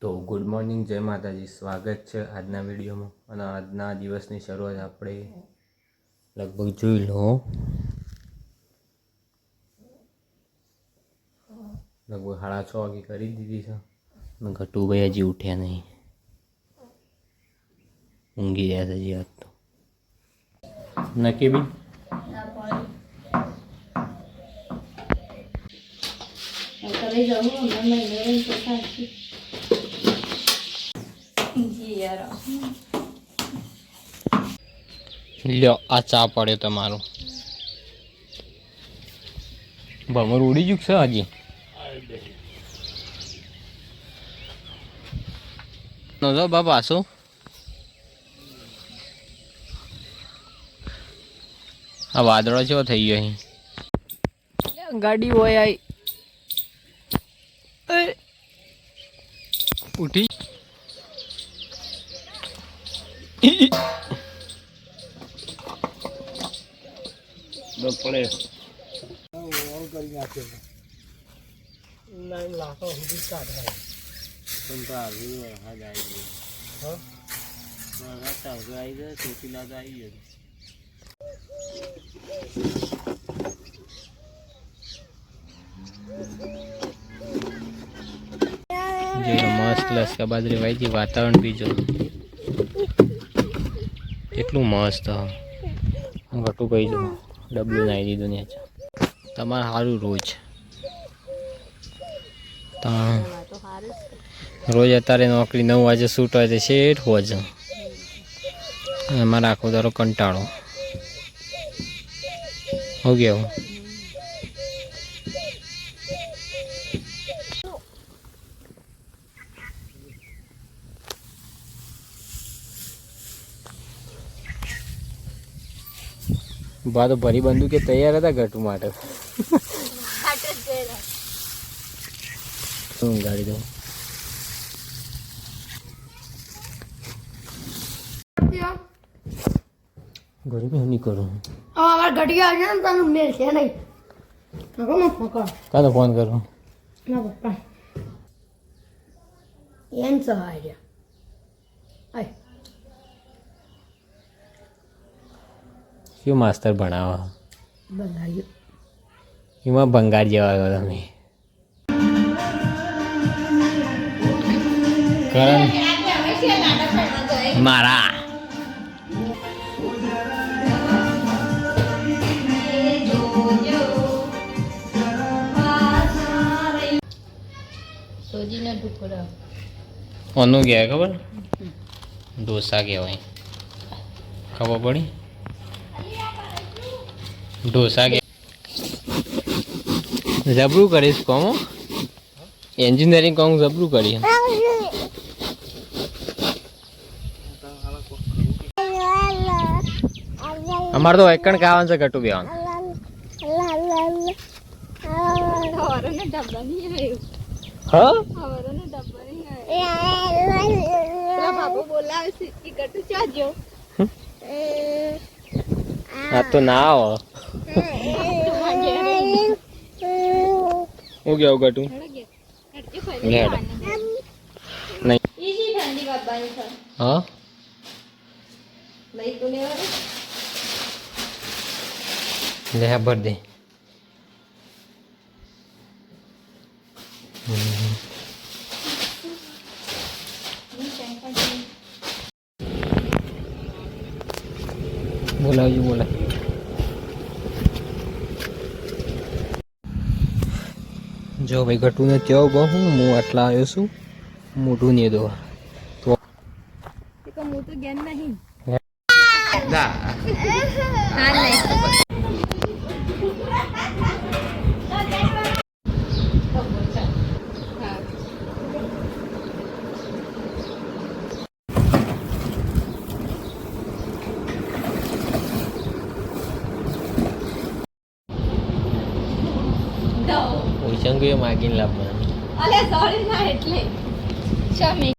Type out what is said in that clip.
તો good morning, જય માતાજી. સ્વાગત છે આજના વિડીયોમાં. અને આજના દિવસની શરૂઆત આપણે લગભગ જોઈ લો, લગભગ 6:30 વાગે કરી દીધી છે. અને ઘટુભાઈ હજી ઉઠ્યા નહીં, ઊંઘી રહ્યા છે હજી. આજ તો નક્કી બી લ્યો, આ ચા પડે તમારો. ભમર ઉડી ગયું છે હજી. નજો બાપા શું આ વાદળો જેવો થઈ ગયો અહીં. ગાડી હોય આઈ ઉઠી પડે મસ્ત લસકા બાજરી વાઈ. વાતાવરણ બીજો કેટલું મસ્ત. ઘટું કહી દઉં, ડબલું નાખી દીધું ને તમારે સારું. રોજ અત્યારે નોકરી 9 વાગે છૂટ હોય તો શેઠ હોજ. અમારે આખો તારો કંટાળો હો ગયો. બા તો ભરી બંદૂકે તૈયાર હતા ઘટુ માટે. શું ગાડી દઉં ઘડી में नहीं करूँ. हमारा घटिया आ जाए ना तो मेल से नहीं तो मैं पकड़ कहाँ तो फोन करूँ ना पप्पा ये इंसा आ गया आई क्यों मास्टर बनावा बंगाली એમાં ભંગાર જેવા આવ્યો તમે. કરણ મારા ઓનું ગયા ખબર ઢોસા કહેવાય. ખબર પડી ઢોસા કે જબરું કરીશ કોમ. એન્જિનિયરિંગ કોમ જબરું કરી. અમારે તો એકણ ખાવાનું છે ઘટું બેવાનું. હા તો ના આવો. હું ગયો ઘટું હા લે ભર દે. બોલાવજો બોલા. જો ભાઈ ઘટું ને ત્યાં બહુ હું આટલા આવ્યો છું. મોઢું નહીં દો તો મોટું જ્ઞાન નહીં. પૈસા માગીને લાવવાનું. અલે સોરી ના એટલે શમી